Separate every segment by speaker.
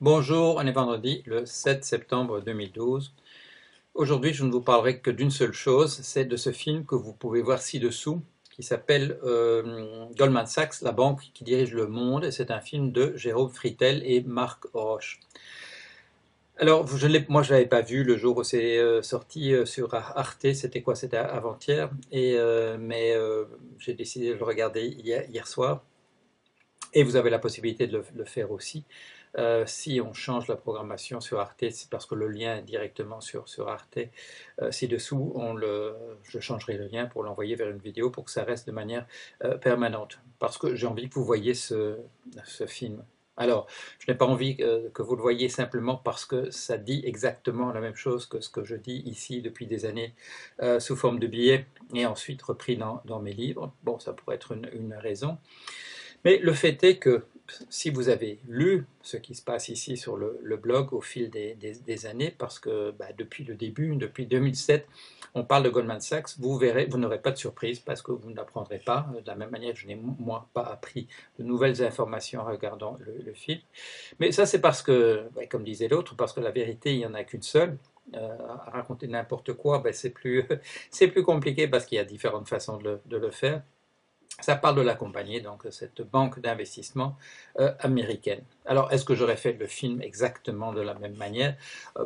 Speaker 1: Bonjour, on est vendredi le 7 septembre 2012. Aujourd'hui, je ne vous parlerai que d'une seule chose, c'est de ce film que vous pouvez voir ci-dessous, qui s'appelle Goldman Sachs, la banque qui dirige le monde, et c'est un film de Jérôme Fritel et Marc Roche. Alors, moi je ne l'avais pas vu le jour où c'est sorti sur Arte, c'était quoi? C'était avant-hier, mais j'ai décidé de le regarder hier soir. Et vous avez la possibilité de le faire aussi. Si on change la programmation sur Arte, c'est parce que le lien est directement sur Arte. Ci-dessous, je changerai le lien pour l'envoyer vers une vidéo pour que ça reste de manière permanente. Parce que j'ai envie que vous voyez ce film. Alors, je n'ai pas envie que vous le voyez simplement parce que ça dit exactement la même chose que ce que je dis ici depuis des années sous forme de billets et ensuite repris dans mes livres. Bon, ça pourrait être une raison. Mais le fait est que si vous avez lu ce qui se passe ici sur le blog au fil des années, parce que depuis le début, depuis 2007, on parle de Goldman Sachs, vous verrez, vous n'aurez pas de surprise parce que vous n'apprendrez pas, de la même manière que je n'ai moi pas appris de nouvelles informations en regardant le film. Mais ça c'est parce que, comme disait l'autre, parce que la vérité, il n'y en a qu'une seule. Raconter n'importe quoi, c'est plus compliqué parce qu'il y a différentes façons de le faire. Ça parle de la compagnie, donc cette banque d'investissement américaine. Alors, est-ce que j'aurais fait le film exactement de la même manière?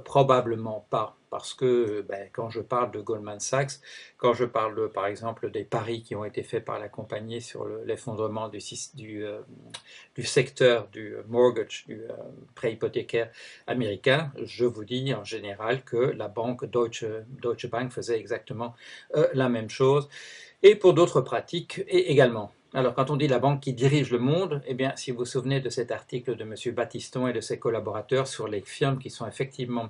Speaker 1: Probablement pas, parce que quand je parle de Goldman Sachs, quand je parle par exemple des paris qui ont été faits par la compagnie sur l'effondrement du secteur du mortgage, du prêt hypothécaire américain, je vous dis en général que la banque Deutsche Bank faisait exactement la même chose et pour d'autres pratiques également. Alors, quand on dit la banque qui dirige le monde, eh bien, si vous vous souvenez de cet article de M. Battiston et de ses collaborateurs sur les firmes qui sont effectivement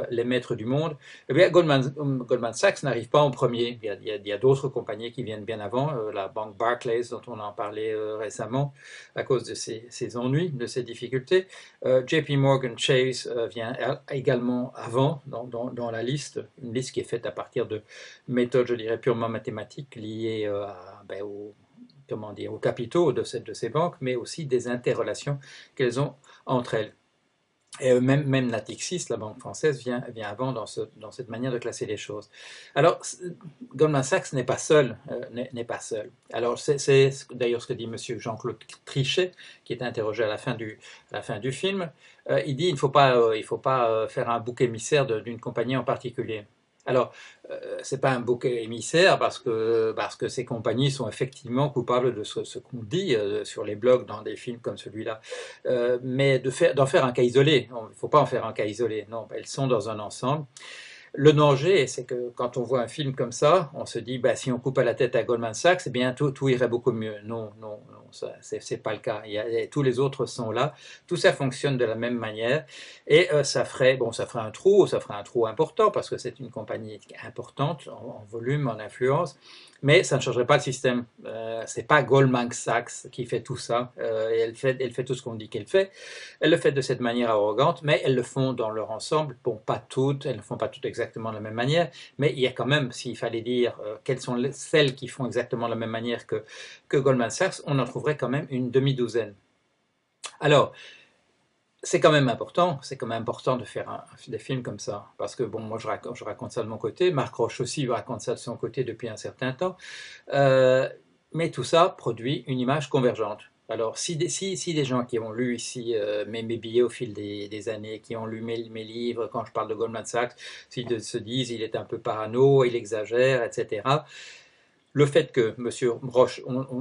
Speaker 1: les maîtres du monde, eh bien, Goldman Sachs n'arrive pas en premier. Il y a d'autres compagnies qui viennent bien avant, la banque Barclays, dont on en parlait récemment, à cause de ses ennuis, de ses difficultés. JP Morgan Chase vient également avant dans la liste, une liste qui est faite à partir de méthodes, je dirais, purement mathématiques liées aux capitaux de ces banques, mais aussi des interrelations qu'elles ont entre elles. Et même Natixis, la banque française, vient avant dans cette manière de classer les choses. Alors, Goldman Sachs n'est pas seul, n'est pas seul. Alors, c'est d'ailleurs ce que dit M. Jean-Claude Trichet, qui est interrogé à la fin du film. Il dit il faut pas faire un bouc émissaire d'une compagnie en particulier. Alors, c'est pas un bouc émissaire parce que ces compagnies sont effectivement coupables de ce qu'on dit sur les blogs dans des films comme celui-là. Mais d'en faire un cas isolé, il ne faut pas en faire un cas isolé, non, elles sont dans un ensemble. Le danger, c'est que quand on voit un film comme ça, on se dit, si on coupe à la tête à Goldman Sachs, eh bien tout irait beaucoup mieux. Non, non, non, c'est pas le cas. Tous les autres sont là, tout ça fonctionne de la même manière, et ça ferait ça ferait un trou important parce que c'est une compagnie importante en volume, en influence, mais ça ne changerait pas le système. C'est pas Goldman Sachs qui fait tout ça, et elle fait tout ce qu'on dit qu'elle fait. Elles le font de cette manière arrogante, mais elles le font dans leur ensemble. Bon, pas toutes, elles ne le font pas toutes exactement de la même manière, mais il y a quand même, s'il fallait dire quelles sont celles qui font exactement de la même manière que Goldman Sachs, on en trouverait quand même une demi-douzaine. Alors, c'est quand même important de faire des films comme ça, parce que bon, moi je raconte ça de mon côté, Marc Roche aussi raconte ça de son côté depuis un certain temps, euh, mais tout ça produit une image convergente. Alors, si des gens qui ont lu ici mes billets au fil des années, qui ont lu mes livres, quand je parle de Goldman Sachs, s'ils se disent il est un peu parano, il exagère, etc., le fait que M. Roche,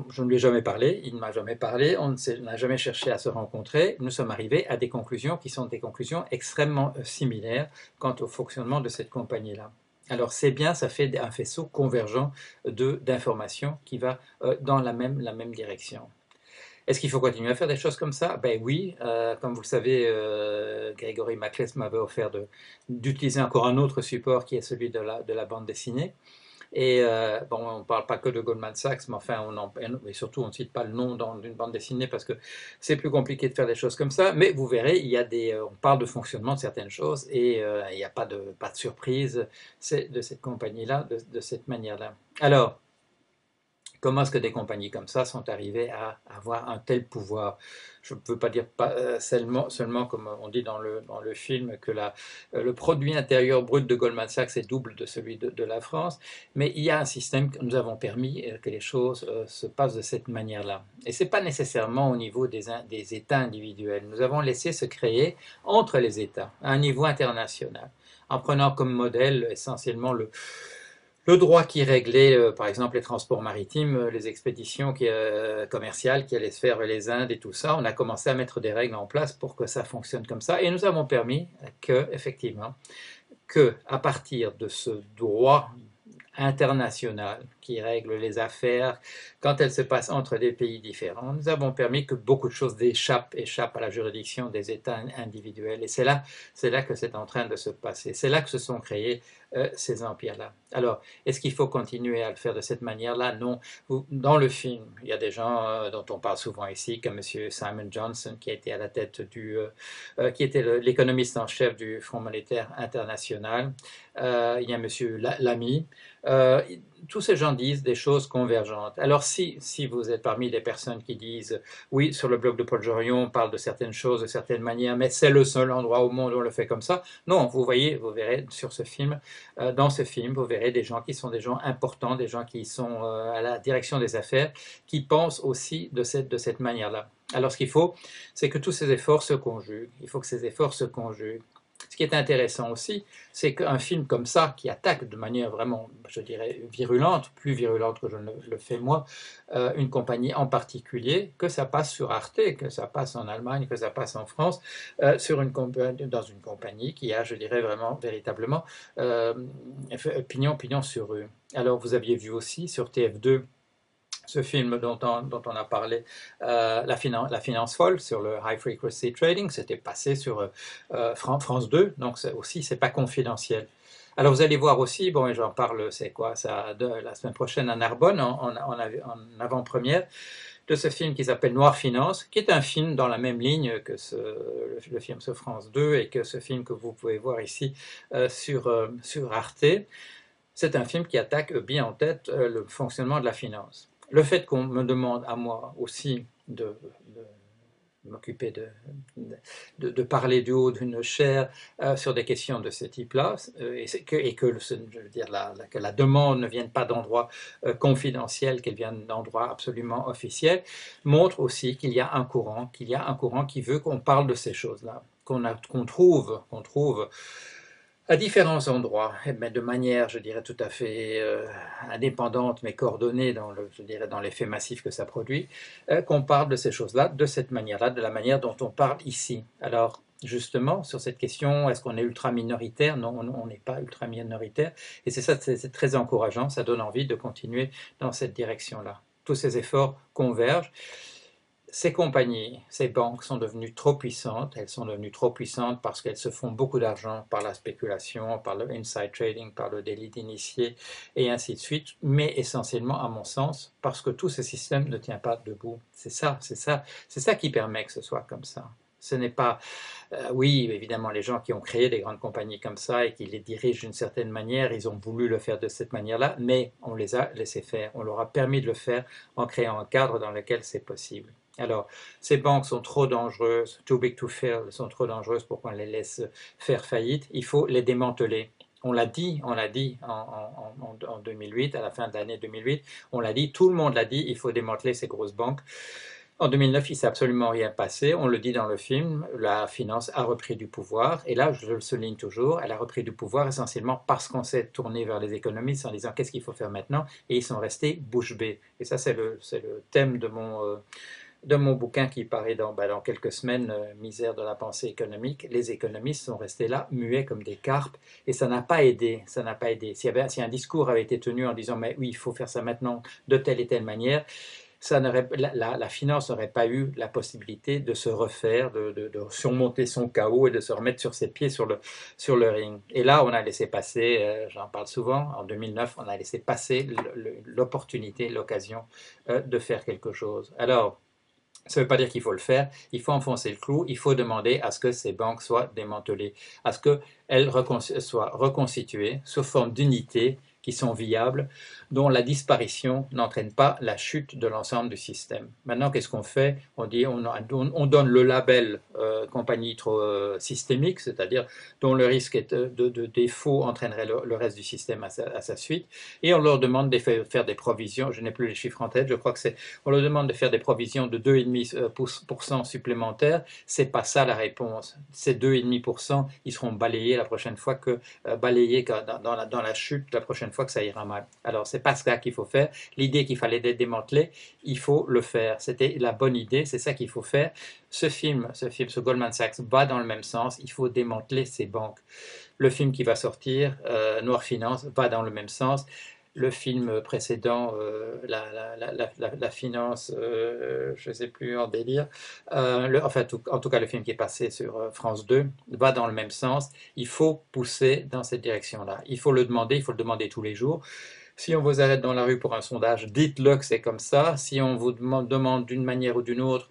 Speaker 1: je ne lui ai jamais parlé, il ne m'a jamais parlé, on n'a jamais cherché à se rencontrer, nous sommes arrivés à des conclusions qui sont des conclusions extrêmement similaires quant au fonctionnement de cette compagnie-là. Alors c'est bien, ça fait un faisceau convergent d'informations qui va dans la même direction. Est-ce qu'il faut continuer à faire des choses comme ça? Ben oui, comme vous le savez, Grégory Maclès m'avait offert d'utiliser encore un autre support qui est celui de la bande dessinée. Et bon, on ne parle pas que de Goldman Sachs, mais enfin, et surtout, on ne cite pas le nom d'une bande dessinée parce que c'est plus compliqué de faire des choses comme ça. Mais vous verrez, on parle de fonctionnement de certaines choses et il n'y a pas de surprise de cette compagnie-là, de cette manière-là. Alors, Comment est-ce que des compagnies comme ça sont arrivées à avoir un tel pouvoir? Je ne veux pas dire seulement, comme on dit dans le film, que le produit intérieur brut de Goldman Sachs est double de celui de la France, mais il y a un système que nous avons permis que les choses se passent de cette manière-là. Et ce n'est pas nécessairement au niveau des États individuels. Nous avons laissé se créer entre les États, à un niveau international, en prenant comme modèle essentiellement le droit qui réglait, par exemple, les transports maritimes, les expéditions commerciales qui allaient se faire vers les Indes et tout ça. On a commencé à mettre des règles en place pour que ça fonctionne comme ça. Et nous avons permis que, effectivement, que à partir de ce droit international qui règle les affaires quand elles se passent entre des pays différents, nous avons permis que beaucoup de choses échappent à la juridiction des États individuels. Et c'est là que c'est en train de se passer. C'est là que se sont créés ces empires-là. Alors, est-ce qu'il faut continuer à le faire de cette manière-là? Non. Dans le film, il y a des gens dont on parle souvent ici, comme M. Simon Johnson, qui a été à la tête qui était l'économiste en chef du Fonds monétaire international. Il y a M. Lamy. Tous ces gens disent des choses convergentes. Alors si vous êtes parmi les personnes qui disent oui, sur le blog de Paul Jorion, on parle de certaines choses de certaines manières, mais c'est le seul endroit au monde où on le fait comme ça. Non, vous verrez sur ce film, dans ce film, vous verrez des gens qui sont des gens importants, des gens qui sont à la direction des affaires, qui pensent aussi de cette manière-là. Alors ce qu'il faut, c'est que tous ces efforts se conjuguent. Il faut que ces efforts se conjuguent. Ce qui est intéressant aussi, c'est qu'un film comme ça, qui attaque de manière vraiment, je dirais, virulente, plus virulente que je ne le fais moi, une compagnie en particulier, que ça passe sur Arte, que ça passe en Allemagne, que ça passe en France, dans une compagnie qui a, je dirais, vraiment, véritablement, pignon sur rue. Alors, vous aviez vu aussi sur TF2, ce film dont on a parlé, la finance folle sur le high frequency trading, c'était passé sur France 2, donc c'est pas confidentiel. Alors vous allez voir aussi, bon, et j'en parle, c'est quoi ça, la semaine prochaine à Narbonne, en avant-première, de ce film qui s'appelle Noir Finance, qui est un film dans la même ligne que le film sur France 2 et que ce film que vous pouvez voir ici sur Arte. C'est un film qui attaque bien en tête le fonctionnement de la finance. Le fait qu'on me demande à moi aussi de m'occuper de parler du haut d'une chaire sur des questions de ce type-là, et que je veux dire, que la demande ne vienne pas d'endroits confidentiels, qu'elle vienne d'endroits absolument officiels, montre aussi qu'il y a un courant qui veut qu'on parle de ces choses-là, qu'on trouve à différents endroits, mais de manière, je dirais, tout à fait indépendante, mais coordonnée je dirais, dans l'effet massif que ça produit, qu'on parle de ces choses-là, de cette manière-là, de la manière dont on parle ici. Alors, justement, sur cette question, est-ce qu'on est ultra-minoritaire? Non, on n'est pas ultra-minoritaire. Et c'est très encourageant, ça donne envie de continuer dans cette direction-là. Tous ces efforts convergent. Ces compagnies, ces banques sont devenues trop puissantes. Elles sont devenues trop puissantes parce qu'elles se font beaucoup d'argent par la spéculation, par le inside trading, par le délit d'initié et ainsi de suite. Mais essentiellement, à mon sens, parce que tout ce système ne tient pas debout. C'est ça qui permet que ce soit comme ça. Ce n'est pas, oui, évidemment, les gens qui ont créé des grandes compagnies comme ça et qui les dirigent d'une certaine manière, ils ont voulu le faire de cette manière-là, mais on les a laissés faire. On leur a permis de le faire en créant un cadre dans lequel c'est possible. Alors, ces banques sont trop dangereuses, too big to fail, sont trop dangereuses pour qu'on les laisse faire faillite. Il faut les démanteler. On l'a dit en 2008, à la fin de l'année 2008, on l'a dit, tout le monde l'a dit, il faut démanteler ces grosses banques. En 2009, il ne s'est absolument rien passé, on le dit dans le film, la finance a repris du pouvoir, et là, je le souligne toujours, elle a repris du pouvoir essentiellement parce qu'on s'est tourné vers les économistes en disant qu'est-ce qu'il faut faire maintenant, et ils sont restés bouche bée. Et ça, c'est le thème de mon bouquin qui paraît dans quelques semaines, Misère de la pensée économique. Les économistes sont restés là, muets comme des carpes, et ça n'a pas aidé. Ça n'a pas aidé. Si un discours avait été tenu en disant mais oui, il faut faire ça maintenant de telle et telle manière, la finance n'aurait pas eu la possibilité de se refaire, de surmonter son chaos et de se remettre sur ses pieds sur le ring. Et là, on a laissé passer, j'en parle souvent, en 2009, on a laissé passer l'opportunité, l'occasion de faire quelque chose. Alors, ça ne veut pas dire qu'il faut le faire, il faut enfoncer le clou, il faut demander à ce que ces banques soient démantelées, à ce qu'elles soient reconstituées sous forme d'unités qui sont viables, dont la disparition n'entraîne pas la chute de l'ensemble du système. Maintenant, qu'est-ce qu'on fait? On dit, on donne le label compagnie trop systémique, c'est-à-dire dont le risque de défaut entraînerait le reste du système à sa suite, et on leur demande de faire des provisions, je n'ai plus les chiffres en tête, je crois que c'est, on leur demande de faire des provisions de 2,5% supplémentaires. C'est pas ça la réponse. Ces 2,5%, ils seront balayés la prochaine fois que balayés dans la chute la prochaine fois que ça ira mal. Alors c'est pas ça qu'il faut faire. L'idée qu'il fallait démanteler, il faut le faire. C'était la bonne idée, c'est ça qu'il faut faire. Ce Goldman Sachs va dans le même sens. Il faut démanteler ces banques. Le film qui va sortir, Noir Finance, va dans le même sens. Le film précédent, la finance, je ne sais plus, en délire, en tout cas le film qui est passé sur France 2, va dans le même sens. Il faut pousser dans cette direction-là. Il faut le demander tous les jours. Si on vous arrête dans la rue pour un sondage, dites-le que c'est comme ça. Si on vous demande d'une manière ou d'une autre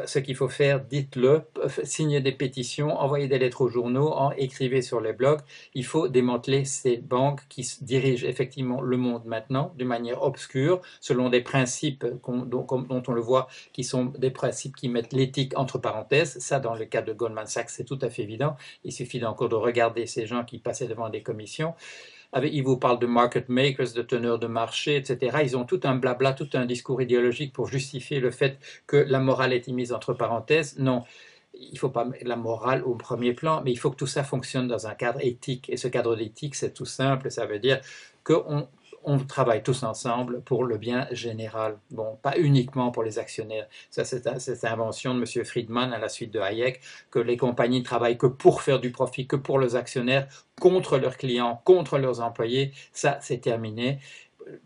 Speaker 1: ce qu'il faut faire, dites-le, signez des pétitions, envoyez des lettres aux journaux, écrivez sur les blogs. Il faut démanteler ces banques qui dirigent effectivement le monde maintenant d'une manière obscure, selon des principes dont on le voit, qui sont des principes qui mettent l'éthique entre parenthèses. Ça, dans le cas de Goldman Sachs, c'est tout à fait évident. Il suffit encore de regarder ces gens qui passaient devant des commissions. Ils vous parlent de market makers, de teneurs de marché, etc. Ils ont tout un blabla, tout un discours idéologique pour justifier le fait que la morale est mise entre parenthèses. Non, il ne faut pas mettre la morale au premier plan, mais il faut que tout ça fonctionne dans un cadre éthique. Et ce cadre d'éthique, c'est tout simple, ça veut dire qu'on travaille tous ensemble pour le bien général. Bon, pas uniquement pour les actionnaires. Ça, c'est l'invention de M. Friedman à la suite de Hayek, que les compagnies ne travaillent que pour faire du profit, que pour les actionnaires, contre leurs clients, contre leurs employés. Ça, c'est terminé.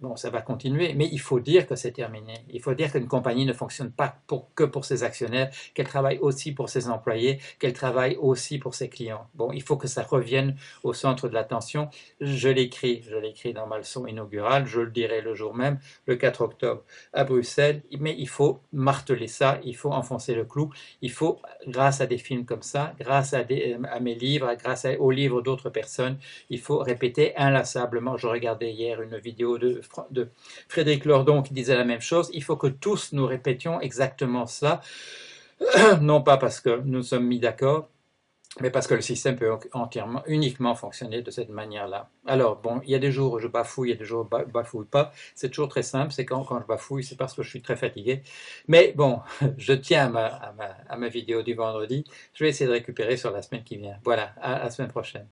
Speaker 1: Bon, ça va continuer, mais il faut dire que c'est terminé. Il faut dire qu'une compagnie ne fonctionne pas que pour ses actionnaires, qu'elle travaille aussi pour ses employés, qu'elle travaille aussi pour ses clients. Bon, il faut que ça revienne au centre de l'attention. Je l'écris dans ma leçon inaugurale, je le dirai le jour même, le 4 octobre à Bruxelles, mais il faut marteler ça, il faut enfoncer le clou, il faut, grâce à des films comme ça, grâce à mes livres, grâce aux livres d'autres personnes, il faut répéter inlassablement. Je regardais hier une vidéo de Frédéric Lordon qui disait la même chose. Il faut que tous nous répétions exactement ça, non pas parce que nous sommes mis d'accord, mais parce que le système peut uniquement fonctionner de cette manière-là. Alors, bon, il y a des jours où je bafouille, il y a des jours où je bafouille pas. C'est toujours très simple, c'est quand je bafouille, c'est parce que je suis très fatigué. Mais bon, je tiens à ma vidéo du vendredi. Je vais essayer de récupérer sur la semaine qui vient. Voilà, à la semaine prochaine.